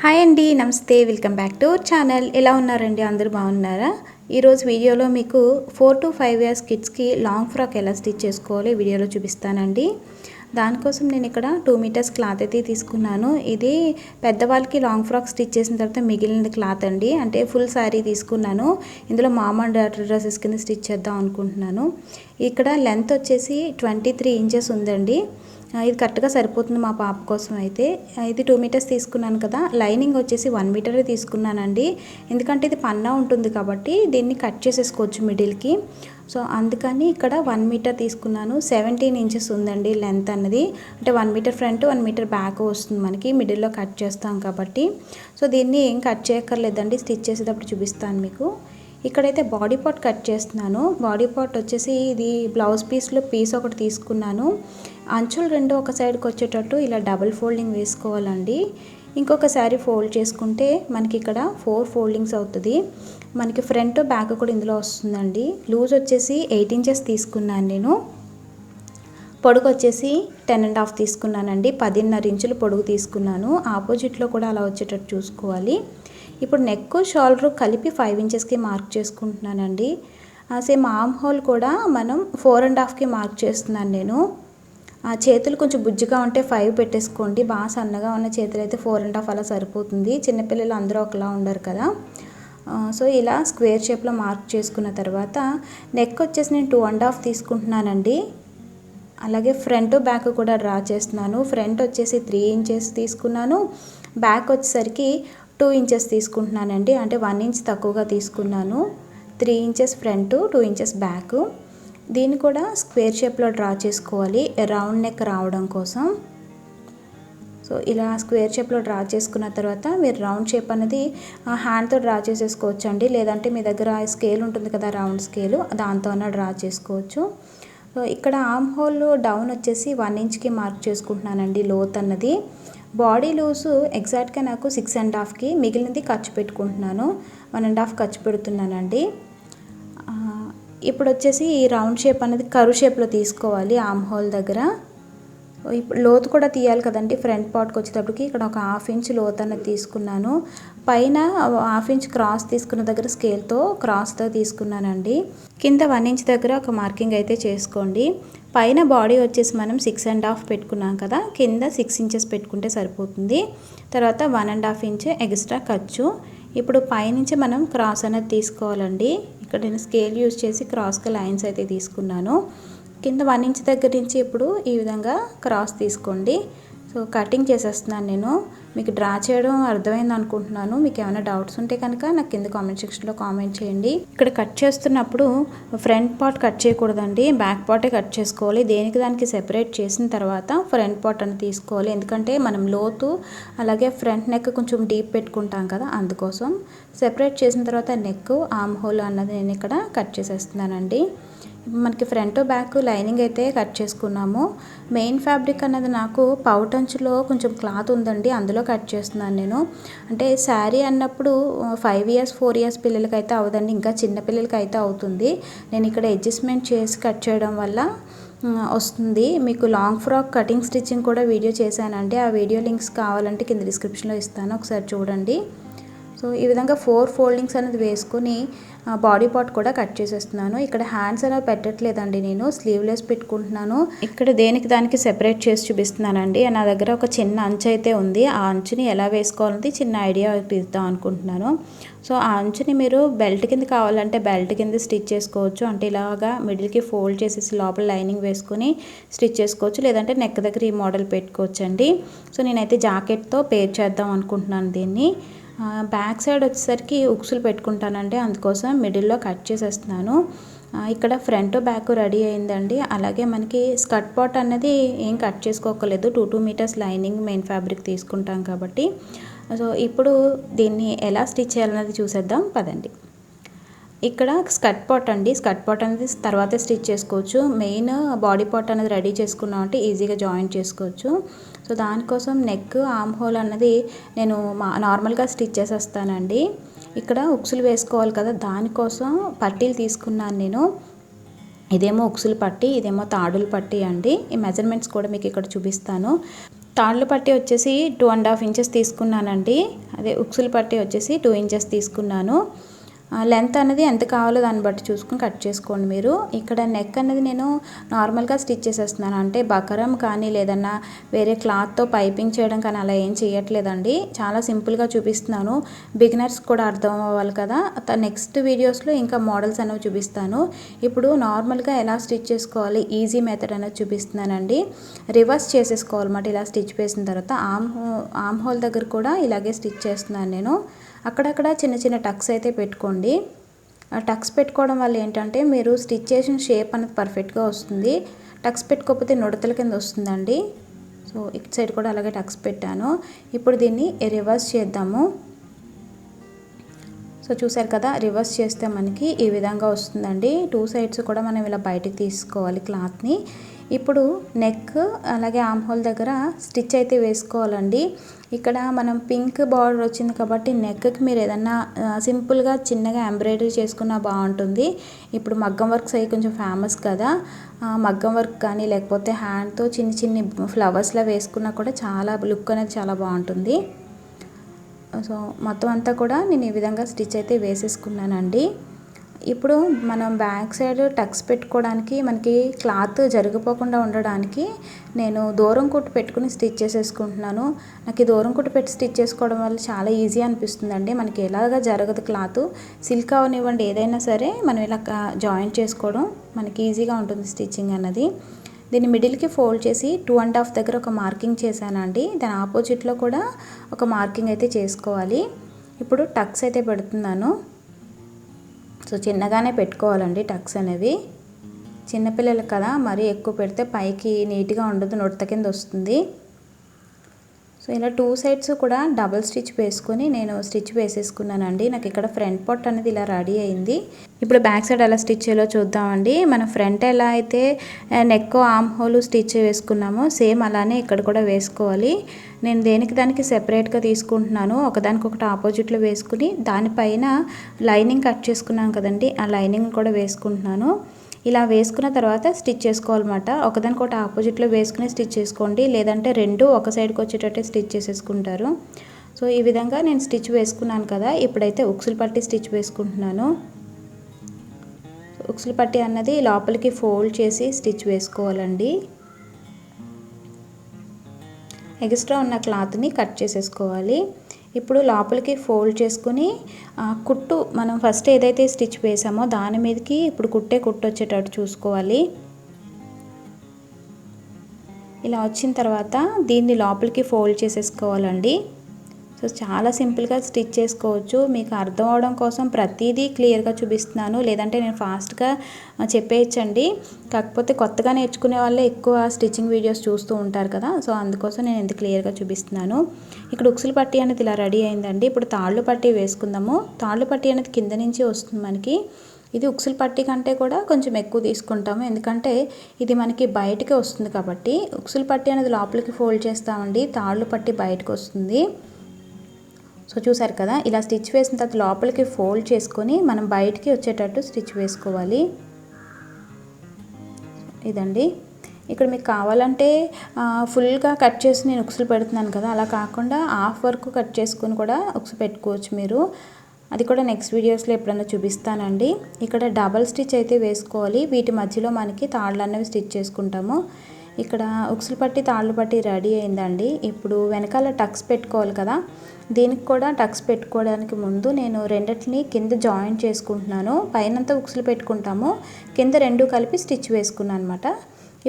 Hi అండి, నమస్తే. Welcome back to our channel. ఎలా ఉన్నారండి? అందరూ బాగున్నారా? ఈరోజు వీడియోలో మీకు 4 to 5 ఇయర్స్ కిడ్స్కి లాంగ్ ఫ్రాక్ ఎలా స్టిచ్ చేసుకోవాలో ఈ వీడియోలో చూపిస్తానండి. దానికోసం నేను ఇక్కడ 2 మీటర్స్ క్లాత్ అయితే తీసుకున్నాను. ఇది పెద్దవాళ్ళకి లాంగ్ ఫ్రాక్ స్టిచ్ చేసిన తర్వాత మిగిలిన క్లాత్ అండి. అంటే ఫుల్ శారీ తీసుకున్నాను. ఇందులో మామ్ అండ్ డాటర్ డ్రెస్సెస్ కింద స్టిచ్ చేద్దాం అనుకుంటున్నాను. ఇక్కడ లెంత్ వచ్చేసి 23 ఇంచెస్ ఉందండి. ఇది కరెక్ట్గా సరిపోతుంది మా పాప కోసం అయితే. ఇది 2 మీటర్స్ తీసుకున్నాను కదా. లైనింగ్ వచ్చేసి 1 మీటరే తీసుకున్నానండి. ఎందుకంటే ఇది పన్నా ఉంటుంది కాబట్టి దీన్ని కట్ చేసేసుకోవచ్చు మిడిల్కి. సో అందుకని ఇక్కడ 1 మీటర్ తీసుకున్నాను. 17 ఇంచెస్ ఉందండి లెంత్ అన్నది. అంటే 1 మీటర్ ఫ్రంట్ 1 మీటర్ బ్యాక్ వస్తుంది మనకి, మిడిల్లో కట్ చేస్తాం కాబట్టి. సో దీన్ని ఏం కట్ చేయక్కర్లేదండి, స్టిచ్ చేసేటప్పుడు చూపిస్తాను మీకు. ఇక్కడైతే బాడీ పార్ట్ కట్ చేస్తున్నాను. బాడీ పార్ట్ వచ్చేసి ఇది బ్లౌజ్ పీస్లో పీస్ ఒకటి తీసుకున్నాను. అంచులు రెండు ఒక సైడ్కి వచ్చేటట్టు ఇలా డబుల్ ఫోల్డింగ్ వేసుకోవాలండి. ఇంకొకసారి ఫోల్డ్ చేసుకుంటే మనకి ఇక్కడ 4 ఫోల్డింగ్స్ అవుతుంది. మనకి ఫ్రంట్ బ్యాక్ కూడా ఇందులో వస్తుందండి. లూజ్ వచ్చేసి 8 ఇంచెస్ తీసుకున్నాను నేను. పొడుగు వచ్చేసి 10.5 తీసుకున్నానండి. 10.5 ఇంచులు పొడుగు తీసుకున్నాను. ఆపోజిట్లో కూడా అలా వచ్చేటట్టు చూసుకోవాలి. ఇప్పుడు నెక్ షోల్డర్ కలిపి 5 ఇంచెస్కి మార్క్ చేసుకుంటున్నానండి. సేమ్ ఆర్మ్ హోల్ కూడా మనం 4.5కి మార్క్ చేస్తున్నాను నేను. చేతులు కొంచెం బుజ్జిగా ఉంటే 5 పెట్టేసుకోండి. బాగా సన్నగా ఉన్న చేతులు అయితే 4.5 అలా సరిపోతుంది. చిన్నపిల్లలు అందరూ ఒకలా ఉండరు కదా. సో ఇలా స్క్వేర్ షేప్లో మార్క్ చేసుకున్న తర్వాత నెక్ వచ్చేసి నేను 2.5 తీసుకుంటున్నానండి. అలాగే ఫ్రంట్ బ్యాక్ కూడా డ్రా చేస్తున్నాను. ఫ్రంట్ వచ్చేసి 3 ఇంచెస్ తీసుకున్నాను. బ్యాక్ వచ్చేసరికి 2 ఇంచెస్ తీసుకుంటున్నానండి. అంటే 1 ఇంచ్ తక్కువగా తీసుకున్నాను. 3 ఇంచెస్ ఫ్రంట్, 2 ఇంచెస్ బ్యాక్. దీన్ని కూడా స్క్వేర్ షేప్లో డ్రా చేసుకోవాలి రౌండ్ నెక్ రావడం కోసం. సో ఇలా స్క్వేర్ షేప్లో డ్రా చేసుకున్న తర్వాత మీరు రౌండ్ షేప్ అనేది హ్యాండ్తో డ్రా చేసేసుకోవచ్చు అండి. లేదంటే మీ దగ్గర స్కేల్ ఉంటుంది కదా, రౌండ్ స్కేల్, దాంతో డ్రా చేసుకోవచ్చు. సో ఇక్కడ ఆర్మ్ హోల్ డౌన్ వచ్చేసి 1 ఇంచ్కి మార్క్ చేసుకుంటున్నానండి లోత్ అన్నది. బాడీ లూజు ఎగ్జాక్ట్గా నాకు 6.5కి, మిగిలినది ఖర్చు పెట్టుకుంటున్నాను. 1.5 ఖర్చు పెడుతున్నానండి. ఇప్పుడు వచ్చేసి ఈ రౌండ్ షేప్ అనేది కర్వ్ షేప్లో తీసుకోవాలి ఆర్మ్ హోల్ దగ్గర. ఇప్పుడు లోతు కూడా తీయాలి కదండి. ఫ్రంట్ పార్ట్కి వచ్చేటప్పటికి ఇక్కడ ఒక 1/2 ఇంచ్ లోతు అనేది తీసుకున్నాను. పైన 1/2 ఇంచ్ క్రాస్ తీసుకున్న దగ్గర స్కేల్తో క్రాస్తో తీసుకున్నానండి. కింద 1 ఇంచ్ దగ్గర ఒక మార్కింగ్ అయితే చేసుకోండి. పైన బాడీ వచ్చేసి మనం 6.5 పెట్టుకున్నాం కదా, కింద 6 ఇంచెస్ పెట్టుకుంటే సరిపోతుంది. తర్వాత 1.5 ఇంచ్ ఎక్స్ట్రా ఖర్చు. ఇప్పుడు పైనుంచి మనం క్రాస్ అనేది తీసుకోవాలండి. ఇక్కడ నేను స్కేల్ యూజ్ చేసి క్రాస్గా లైన్స్ అయితే తీసుకున్నాను. కింద 1 ఇంచ్ దగ్గర నుంచి ఇప్పుడు ఈ విధంగా క్రాస్ తీసుకోండి. సో కటింగ్ చేసేస్తున్నాను నేను. మీకు డ్రా చేయడం అర్థమైంది అనుకుంటున్నాను. మీకు ఏమైనా డౌట్స్ ఉంటే కనుక నాకు కింద కామెంట్ సెక్షన్లో కామెంట్ చేయండి. ఇక్కడ కట్ చేస్తున్నప్పుడు ఫ్రంట్ పార్ట్ కట్ చేయకూడదండి, బ్యాక్ పార్టే కట్ చేసుకోవాలి. దేనికి దానికి సెపరేట్ చేసిన తర్వాత ఫ్రంట్ పార్ట్ అని తీసుకోవాలి. ఎందుకంటే మనం లోతు అలాగే ఫ్రంట్ నెక్ కొంచెం డీప్ పెట్టుకుంటాం కదా, అందుకోసం సెపరేట్ చేసిన తర్వాత నెక్ ఆర్మ్ హోల్ అన్నది నేను ఇక్కడ కట్ చేసేస్తున్నానండి. మనకి ఫ్రంట్ బ్యాక్ లైనింగ్ అయితే కట్ చేసుకున్నాము. మెయిన్ ఫ్యాబ్రిక్ అన్నది నాకు పౌటంచులో కొంచెం క్లాత్ ఉందండి, అందులో కట్ చేస్తున్నాను నేను. అంటే శారీ అన్నప్పుడు 5 ఇయర్స్ 4 ఇయర్స్ పిల్లలకి అయితే అవదండి, ఇంకా చిన్న పిల్లలకి అయితే అవుతుంది. నేను ఇక్కడ అడ్జస్ట్మెంట్ చేసి కట్ చేయడం వల్ల వస్తుంది. మీకు లాంగ్ ఫ్రాక్ కటింగ్ స్టిచ్చింగ్ కూడా వీడియో చేశానండి. ఆ వీడియో లింక్స్ కావాలంటే కింద డిస్క్రిప్షన్లో ఇస్తాను, ఒకసారి చూడండి. సో ఈ విధంగా 4 ఫోల్డింగ్స్ అనేది వేసుకుని బాడీ పార్ట్ కూడా కట్ చేసేస్తున్నాను. ఇక్కడ హ్యాండ్స్ అనేవి పెట్టట్లేదండి, నేను స్లీవ్లెస్ పెట్టుకుంటున్నాను. ఇక్కడ దేనికి దానికి సెపరేట్ చేసి చూపిస్తున్నానండి. నా దగ్గర ఒక చిన్న అంచు అయితే ఉంది. ఆ అంచుని ఎలా వేసుకోవాలంటే చిన్న ఐడియా ఇద్దాం అనుకుంటున్నాను. సో ఆ అంచుని మీరు బెల్ట్ కింద కావాలంటే బెల్ట్ కింద స్టిచ్ చేసుకోవచ్చు. అంటే ఇలాగా మిడిల్కి ఫోల్డ్ చేసేసి లోపల లైనింగ్ వేసుకొని స్టిచ్ చేసుకోవచ్చు. లేదంటే నెక్ దగ్గర ఈ మోడల్ పెట్టుకోవచ్చు అండి. సో నేనైతే జాకెట్తో పేర్ చేద్దాం అనుకుంటున్నాను దీన్ని. బ్యాక్ సైడ్ వచ్చేసరికి ఉక్సులు పెట్టుకుంటానండి, అందుకోసం మిడిల్లో కట్ చేసేస్తున్నాను. ఇక్కడ ఫ్రంట్ బ్యాక్ రెడీ అయిందండి. అలాగే మనకి స్కర్ట్ పార్ట్ అన్నది ఏం కట్ చేసుకోకలేదు. 2 మీటర్స్ లైనింగ్ మెయిన్ ఫ్యాబ్రిక్ తీసుకుంటాం కాబట్టి. సో ఇప్పుడు దీన్ని ఎలా స్టిచ్ చేయాలన్నది చూసేద్దాం పదండి. ఇక్కడ స్కర్ట్ పార్ట్ అండి, స్కర్ట్ పార్ట్ అనేది తర్వాత స్టిచ్ చేసుకోవచ్చు. మెయిన్ బాడీ పార్ట్ అనేది రెడీ చేసుకున్నాం అంటే ఈజీగా జాయిన్ చేసుకోవచ్చు. సో దానికోసం నెక్ ఆర్మ్ హోల్ అన్నది నేను నార్మల్గా స్టిచ్ చేసేస్తానండి. ఇక్కడ ఉక్సులు వేసుకోవాలి కదా, దానికోసం పట్టీలు తీసుకున్నాను నేను. ఇదేమో ఉక్సులు పట్టి, ఇదేమో తాడుల పట్టి అండి. ఈ మెజర్మెంట్స్ కూడా మీకు ఇక్కడ చూపిస్తాను. తాళ్ళు పట్టి వచ్చేసి 2.5 ఇంచెస్ తీసుకున్నానండి. అదే ఉక్సులు పట్టి వచ్చేసి 2 ఇంచెస్ తీసుకున్నాను. లెంత్ అనేది ఎంత కావాలో దాన్ని బట్టి చూసుకొని కట్ చేసుకోండి మీరు. ఇక్కడ నెక్ అనేది నేను నార్మల్గా స్టిచ్ చేసేస్తున్నాను. అంటే బకరం కానీ లేదన్నా వేరే క్లాత్తో పైపింగ్ చేయడం కానీ అలా ఏం చేయట్లేదండి. చాలా సింపుల్గా చూపిస్తున్నాను. బిగినర్స్ కూడా అర్థం అవ్వాలి కదా. నెక్స్ట్ వీడియోస్లో ఇంకా మోడల్స్ అనేవి చూపిస్తాను. ఇప్పుడు నార్మల్గా ఎలా స్టిచ్ చేసుకోవాలి ఈజీ మెథడ్ అనేది చూపిస్తున్నానండి. రివర్స్ చేసేసుకోవాలన్నమాట. ఇలా స్టిచ్ వేసిన తర్వాత ఆమ్ హోల్ దగ్గర కూడా ఇలాగే స్టిచ్ చేస్తున్నాను నేను. అక్కడక్కడ చిన్న చిన్న టక్స్ అయితే పెట్టుకోండి. ఆ టక్స్ పెట్టుకోవడం వల్ల ఏంటంటే మీరు స్టిచ్ చేసిన షేప్ అనేది పర్ఫెక్ట్గా వస్తుంది. టక్స్ పెట్టుకోకపోతే నుడతల కింద వస్తుందండి. సో ఇటు సైడ్ కూడా అలాగే టక్స్ పెట్టాను. ఇప్పుడు దీన్ని రివర్స్ చేద్దాము. సో చూసారు కదా, రివర్స్ చేస్తే మనకి ఈ విధంగా వస్తుందండి. 2 సైడ్స్ కూడా మనం ఇలా బయటికి తీసుకోవాలి క్లాత్ని. ఇప్పుడు నెక్ అలాగే ఆమ్ హోల్ దగ్గర స్టిచ్ అయితే వేసుకోవాలండి. ఇక్కడ మనం పింక్ బార్డర్ వచ్చింది కాబట్టి నెక్కి మీరు ఏదన్నా సింపుల్గా చిన్నగా ఎంబ్రాయిడరీ చేసుకున్నా బాగుంటుంది. ఇప్పుడు మగ్గం వర్క్స్ అవి కొంచెం ఫేమస్ కదా. మగ్గం వర్క్ కానీ లేకపోతే హ్యాండ్తో చిన్ని చిన్ని ఫ్లవర్స్లా వేసుకున్నా కూడా చాలా లుక్ అనేది చాలా బాగుంటుంది. సో మొత్తం అంతా కూడా నేను ఈ విధంగా స్టిచ్ అయితే వేసేసుకున్నానండి. ఇప్పుడు మనం బ్యాక్ సైడ్ టక్స్ పెట్టుకోవడానికి మనకి క్లాత్ జరిగిపోకుండా ఉండడానికి నేను దూరం కుట్టు పెట్టుకుని స్టిచ్ చేసేసుకుంటున్నాను. నాకు ఈ దూరం కుట్టు పెట్టి స్టిచ్ చేసుకోవడం వల్ల చాలా ఈజీ అనిపిస్తుందండి. మనకి ఎలాగా జరగదు క్లాత్, సిల్క్ అవనివ్వండి ఏదైనా సరే మనం ఇలా జాయింట్ చేసుకోవడం మనకి ఈజీగా ఉంటుంది స్టిచ్చింగ్ అన్నది. దీన్ని మిడిల్కి ఫోల్డ్ చేసి 2.5 దగ్గర ఒక మార్కింగ్ చేశానండి. దాని ఆపోజిట్లో కూడా ఒక మార్కింగ్ అయితే చేసుకోవాలి. ఇప్పుడు టక్స్ అయితే పెడుతున్నాను. సో చిన్నగానే పెట్టుకోవాలండి టక్స్ అనేవి. చిన్నపిల్లలకు కదా మరీ ఎక్కువ పెడితే పైకి నీట్గా ఉండదు, నుడత కింద వస్తుంది. సో ఇలా 2 సైడ్స్ కూడా డబుల్ స్టిచ్ వేసుకొని నేను స్టిచ్ వేసేసుకున్నానండి. నాకు ఇక్కడ ఫ్రంట్ పార్ట్ అనేది ఇలా రెడీ అయింది. ఇప్పుడు బ్యాక్ సైడ్ ఎలా స్టిచ్ చేయాలో చూద్దామండి. మనం ఫ్రంట్ ఎలా అయితే నెక్ ఆమ్ హోల్ స్టిచ్ వేసుకున్నామో సేమ్ అలానే ఇక్కడ కూడా వేసుకోవాలి. నేను దానికి సెపరేట్గా తీసుకుంటున్నాను. ఒకదానికొకటి ఆపోజిట్లో వేసుకుని దానిపైన లైనింగ్ కట్ చేసుకున్నాను కదండి, ఆ లైనింగ్ కూడా వేసుకుంటున్నాను. ఇలా వేసుకున్న తర్వాత స్టిచ్ చేసుకోవాలన్నమాట. ఒకదానికొకటి ఆపోజిట్లో వేసుకుని స్టిచ్ చేసుకోండి, లేదంటే రెండు ఒక సైడ్కి వచ్చేటట్టే స్టిచ్ చేసేసుకుంటారు. సో ఈ విధంగా నేను స్టిచ్ వేసుకున్నాను కదా. ఇప్పుడైతే ఉక్సులు పట్టి స్టిచ్ వేసుకుంటున్నాను. ఉక్సులు పట్టి అన్నది లోపలికి ఫోల్డ్ చేసి స్టిచ్ వేసుకోవాలండి. ఎక్స్ట్రా ఉన్న క్లాత్ని కట్ చేసేసుకోవాలి. ఇప్పుడు లోపలికి ఫోల్డ్ చేసుకుని కుట్టు మనం ఫస్ట్ ఏదైతే స్టిచ్ వేసామో దాని మీదకి ఇప్పుడు కుట్టు వచ్చేటట్టు చూసుకోవాలి. ఇలా వచ్చిన తర్వాత దీన్ని లోపలికి ఫోల్డ్ చేసేసుకోవాలండి. సో చాలా సింపుల్గా స్టిచ్ చేసుకోవచ్చు. మీకు అర్థం అవడం కోసం ప్రతిదీ క్లియర్గా చూపిస్తున్నాను, లేదంటే నేను ఫాస్ట్గా చెప్పేయచ్చండి. కాకపోతే కొత్తగా నేర్చుకునే వాళ్ళే ఎక్కువ స్టిచ్చింగ్ వీడియోస్ చూస్తూ ఉంటారు కదా. సో అందుకోసం నేను ఎంత క్లియర్గా చూపిస్తున్నాను. ఇక్కడ ఉక్సులు పట్టి అనేది ఇలా రెడీ అయిందండి. ఇప్పుడు తాళ్ళు పట్టి వేసుకుందాము. తాళ్ళు పట్టి అనేది కింద నుంచి వస్తుంది మనకి. ఇది ఉక్సులు పట్టి కంటే కూడా కొంచెం ఎక్కువ తీసుకుంటాము, ఎందుకంటే ఇది మనకి బయటకే వస్తుంది కాబట్టి. ఉక్సులు పట్టి అనేది లోపలికి ఫోల్డ్ చేస్తామండి, తాళ్ళు పట్టి బయటకు వస్తుంది. సో చూసారు కదా, ఇలా స్టిచ్ వేసిన తర్వాత లోపలికి ఫోల్డ్ చేసుకొని మనం బయటికి వచ్చేటట్టు స్టిచ్ వేసుకోవాలి. ఇదండి. ఇక్కడ మీకు కావాలంటే ఫుల్గా కట్ చేసి నేను ఉక్సులు పెడుతున్నాను కదా, అలా కాకుండా హాఫ్ వరకు కట్ చేసుకొని కూడా ఉక్సు పెట్టుకోవచ్చు మీరు. అది కూడా నెక్స్ట్ వీడియోస్లో ఎప్పుడైనా చూపిస్తానండి. ఇక్కడ డబల్ స్టిచ్ అయితే వేసుకోవాలి. వీటి మధ్యలో మనకి తాళ్ళు అనేవి స్టిచ్ చేసుకుంటాము. ఇక్కడ ఉక్సులు పట్టి తాళ్ళు పట్టి రెడీ అయిందండి. ఇప్పుడు వెనకాల టక్స్ పెట్టుకోవాలి కదా, దీనికి కూడా టక్స్ పెట్టుకోవడానికి ముందు నేను రెండిటిని కింద జాయింట్ చేసుకుంటున్నాను. పైనంతా ఉక్సులు పెట్టుకుంటాము, కింద రెండు కలిపి స్టిచ్ వేసుకున్నాను అనమాట.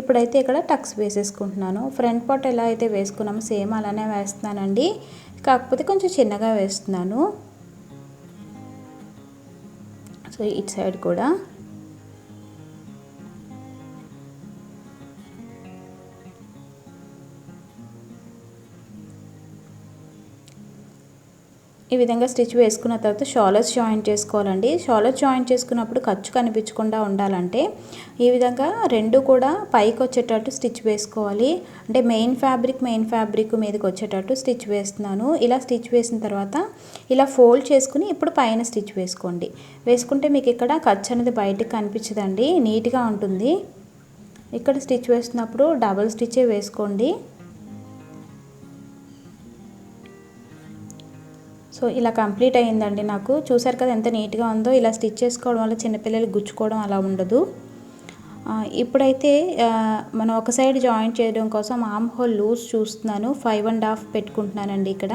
ఇప్పుడైతే ఇక్కడ టక్స్ వేసేసుకుంటున్నాను. ఫ్రంట్ పార్ట్ ఎలా అయితే వేసుకున్నామో సేమ్ అలానే వేస్తున్నానండి, కాకపోతే కొంచెం చిన్నగా వేస్తున్నాను. సో ఇటు సైడ్ కూడా ఈ విధంగా స్టిచ్ వేసుకున్న తర్వాత షోల్డర్స్ జాయింట్ చేసుకోవాలండి. షోల్డర్స్ జాయింట్ చేసుకున్నప్పుడు ఖర్చు కనిపించకుండా ఉండాలంటే ఈ విధంగా రెండు కూడా పైకి వచ్చేటట్టు స్టిచ్ వేసుకోవాలి. అంటే మెయిన్ ఫ్యాబ్రిక్ మీదకి వచ్చేటట్టు స్టిచ్ వేస్తున్నాను. ఇలా స్టిచ్ వేసిన తర్వాత ఇలా ఫోల్డ్ చేసుకుని ఇప్పుడు పైన స్టిచ్ వేసుకోండి. వేసుకుంటే మీకు ఇక్కడ ఖర్చు అనేది బయటకు కనిపించదండి, నీట్గా ఉంటుంది. ఇక్కడ స్టిచ్ వేస్తున్నప్పుడు డబుల్ స్టిచ్చే వేసుకోండి. సో ఇలా కంప్లీట్ అయ్యిందండి నాకు. చూసారు కదా ఎంత నీట్గా ఉందో. ఇలా స్టిచ్ చేసుకోవడం వల్ల చిన్నపిల్లలు గుచ్చుకోవడం అలా ఉండదు. ఇప్పుడైతే మనం ఒక సైడ్ జాయింట్ చేయడం కోసం ఆర్మ్ హోల్ లూజ్ చూస్తున్నాను. 5.5 పెట్టుకుంటున్నానండి. ఇక్కడ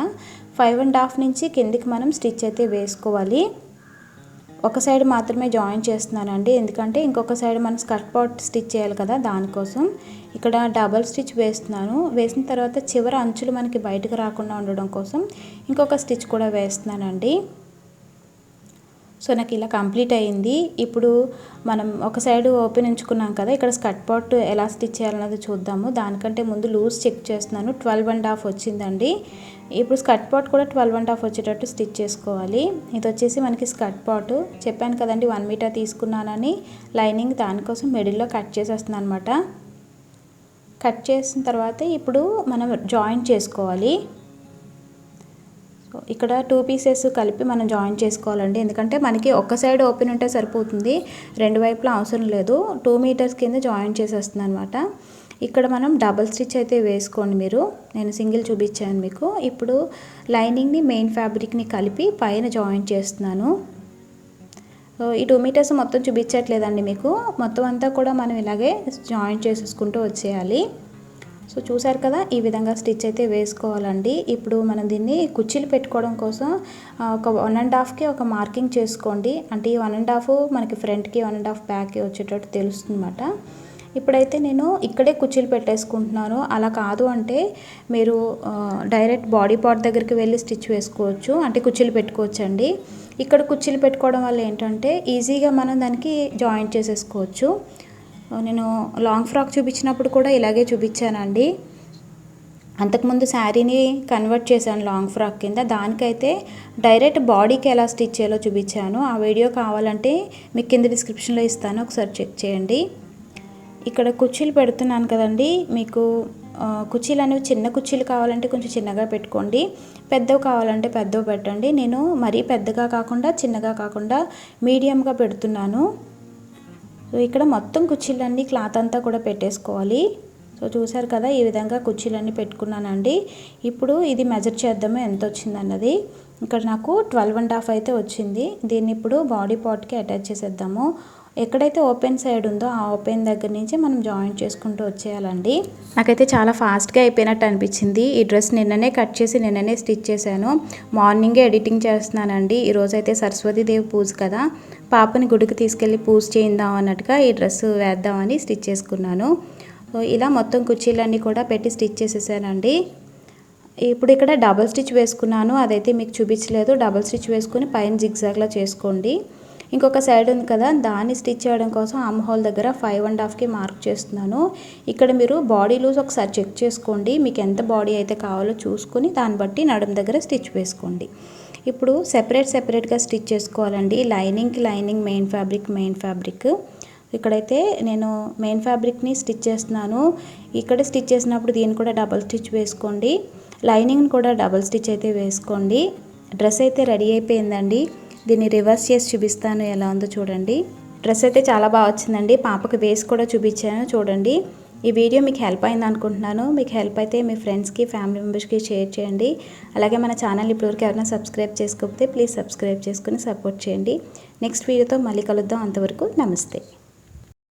5.5 నుంచి కిందికి మనం స్టిచ్ అయితే వేసుకోవాలి. ఒక సైడ్ మాత్రమే జాయిన్ చేస్తున్నానండి, ఎందుకంటే ఇంకొక సైడ్ మనం స్కర్ట్ పార్ట్ స్టిచ్ చేయాలి కదా, దానికోసం. ఇక్కడ డబల్ స్టిచ్ వేస్తున్నాను. వేసిన తర్వాత చివరి అంచులు మనకి బయటకు రాకుండా ఉండడం కోసం ఇంకొక స్టిచ్ కూడా వేస్తున్నానండి. సో నాకు ఇలా కంప్లీట్ అయ్యింది. ఇప్పుడు మనం ఒక సైడ్ ఓపెన్ ఉంచుకున్నాం కదా, ఇక్కడ స్కర్ట్ పార్ట్ ఎలా స్టిచ్ చేయాలన్నది చూద్దాము. దానికంటే ముందు లూజ్ చెక్ చేస్తున్నాను. 12.5 వచ్చిందండి. ఇప్పుడు స్కర్ట్ పార్ట్ కూడా 12.5 వచ్చేటట్టు స్టిచ్ చేసుకోవాలి. ఇది వచ్చేసి మనకి స్కర్ట్ పార్ట్ చెప్పాను కదండి, 1 మీటర్ తీసుకున్నానని. లైనింగ్ దానికోసం మిడిల్లో కట్ చేసేస్తున్నాను అనమాట. కట్ చేసిన తర్వాత ఇప్పుడు మనం జాయిన్ చేసుకోవాలి. ఇక్కడ 2 పీసెస్ కలిపి మనం జాయిన్ చేసుకోవాలండి, ఎందుకంటే మనకి ఒక్క సైడ్ ఓపెన్ ఉంటే సరిపోతుంది, రెండు వైపులా అవసరం లేదు. 2 మీటర్స్ కింద జాయిన్ చేసేస్తున్నాను అనమాట. ఇక్కడ మనం డబల్ స్టిచ్ అయితే వేసుకోండి మీరు, నేను సింగిల్ చూపించాను మీకు. ఇప్పుడు లైనింగ్ని మెయిన్ ఫ్యాబ్రిక్ని కలిపి పైన జాయిన్ చేస్తున్నాను. ఈ 2 మీటర్స్ మొత్తం చూపించట్లేదండి మీకు, మొత్తం అంతా కూడా మనం ఇలాగే జాయిన్ చేసేసుకుంటూ వచ్చేయాలి. సో చూసారు కదా, ఈ విధంగా స్టిచ్ అయితే వేసుకోవాలండి. ఇప్పుడు మనం దీన్ని కుర్చీలు పెట్టుకోవడం కోసం ఒక 1.5కి ఒక మార్కింగ్ చేసుకోండి. అంటే ఈ 1.5 మనకి ఫ్రంట్కి, 1.5 బ్యాక్కి వచ్చేటట్టు తెలుస్తుంది అన్నమాట. ఇప్పుడైతే నేను ఇక్కడే కుర్చీలు పెట్టేసుకుంటున్నాను. అలా కాదు అంటే మీరు డైరెక్ట్ బాడీ పార్ట్ దగ్గరికి వెళ్ళి స్టిచ్ వేసుకోవచ్చు, అంటే కుర్చీలు పెట్టుకోవచ్చు అండి. ఇక్కడ కుర్చీలు పెట్టుకోవడం వల్ల ఏంటంటే ఈజీగా మనం దానికి జాయింట్ చేసేసుకోవచ్చు. నేను లాంగ్ ఫ్రాక్ చూపించినప్పుడు కూడా ఇలాగే చూపించానండి. అంతకుముందు శారీని కన్వర్ట్ చేశాను లాంగ్ ఫ్రాక్ కింద, దానికైతే డైరెక్ట్ బాడీకి ఎలా స్టిచ్ చేయాలో చూపించాను. ఆ వీడియో కావాలంటే మీకు కింద డిస్క్రిప్షన్లో ఇస్తాను, ఒకసారి చెక్ చేయండి. ఇక్కడ కుర్చీలు పెడుతున్నాను కదండి, మీకు కుర్చీలు అనేవి చిన్న కుర్చీలు కావాలంటే కొంచెం చిన్నగా పెట్టుకోండి, పెద్దవి కావాలంటే పెద్దవి పెట్టండి. నేను మరీ పెద్దగా కాకుండా చిన్నగా కాకుండా మీడియంగా పెడుతున్నాను. సో ఇక్కడ మొత్తం కుర్చీలన్నీ క్లాత్ అంతా కూడా పెట్టేసుకోవాలి. సో చూసారు కదా, ఈ విధంగా కుర్చీలన్నీ పెట్టుకున్నానండి. ఇప్పుడు ఇది మెజర్ చేద్దాము ఎంత వచ్చింది అన్నది. ఇక్కడ నాకు 12.5 అయితే వచ్చింది. దీన్ని ఇప్పుడు బాడీ పార్ట్కి అటాచ్ చేసేద్దాము. ఎక్కడైతే ఓపెన్ సైడ్ ఉందో ఆ ఓపెన్ దగ్గర నుంచి మనం జాయిన్ చేసుకుంటూ వచ్చేయాలండి. నాకైతే చాలా ఫాస్ట్గా అయిపోయినట్టు అనిపించింది. ఈ డ్రెస్ నిన్ననే కట్ చేసి నిన్ననే స్టిచ్ చేశాను. మార్నింగే ఎడిటింగ్ చేస్తున్నానండి. ఈరోజైతే సరస్వతీదేవి పూజ కదా, పాపని గుడికి తీసుకెళ్ళి పూజ చేయిందాం అన్నట్టుగా ఈ డ్రెస్ వేద్దామని స్టిచ్ చేసుకున్నాను. ఇలా మొత్తం కుర్చీలన్నీ కూడా పెట్టి స్టిచ్ చేసేసానండి. ఇప్పుడు ఇక్కడ డబల్ స్టిచ్ వేసుకున్నాను, అదైతే మీకు చూపించలేదు. డబల్ స్టిచ్ వేసుకుని పైన జిగ్జాగ్లా చేసుకోండి. ఇంకొక సైడ్ ఉంది కదా, దాన్ని స్టిచ్ చేయడం కోసం ఆర్మ్ హోల్ దగ్గర 5.5కి మార్క్ చేస్తున్నాను. ఇక్కడ మీరు బాడీ లూజ్ ఒకసారి చెక్ చేసుకోండి, మీకు ఎంత బాడీ అయితే కావాలో చూసుకుని దాన్ని బట్టి నడుము దగ్గర స్టిచ్ వేసుకోండి. ఇప్పుడు సెపరేట్గా స్టిచ్ చేసుకోవాలండి. లైనింగ్కి లైనింగ్, మెయిన్ ఫ్యాబ్రిక్. ఇక్కడైతే నేను మెయిన్ ఫ్యాబ్రిక్ని స్టిచ్ చేస్తున్నాను. ఇక్కడ స్టిచ్ చేసినప్పుడు దీన్ని కూడా డబల్ స్టిచ్ వేసుకోండి, లైనింగ్ని కూడా డబల్ స్టిచ్ అయితే వేసుకోండి. డ్రెస్ అయితే రెడీ అయిపోయిందండి. దీన్ని రివర్స్ చేసి చూపిస్తాను ఎలా ఉందో చూడండి. డ్రెస్ అయితే చాలా బాగా వచ్చిందండి. పాపకి వేసి కూడా చూపించాను చూడండి. ఈ వీడియో మీకు హెల్ప్ అయింది అనుకుంటున్నాను. మీకు హెల్ప్ అయితే మీ ఫ్రెండ్స్కి, ఫ్యామిలీ మెంబర్స్కి షేర్ చేయండి. అలాగే మన ఛానల్ ఇప్పటివరకు ఎవరైనా సబ్స్క్రైబ్ చేసుకోకపోతే ప్లీజ్ సబ్స్క్రైబ్ చేసుకుని సపోర్ట్ చేయండి. నెక్స్ట్ వీడియోతో మళ్ళీ కలుద్దాం. అంతవరకు నమస్తే.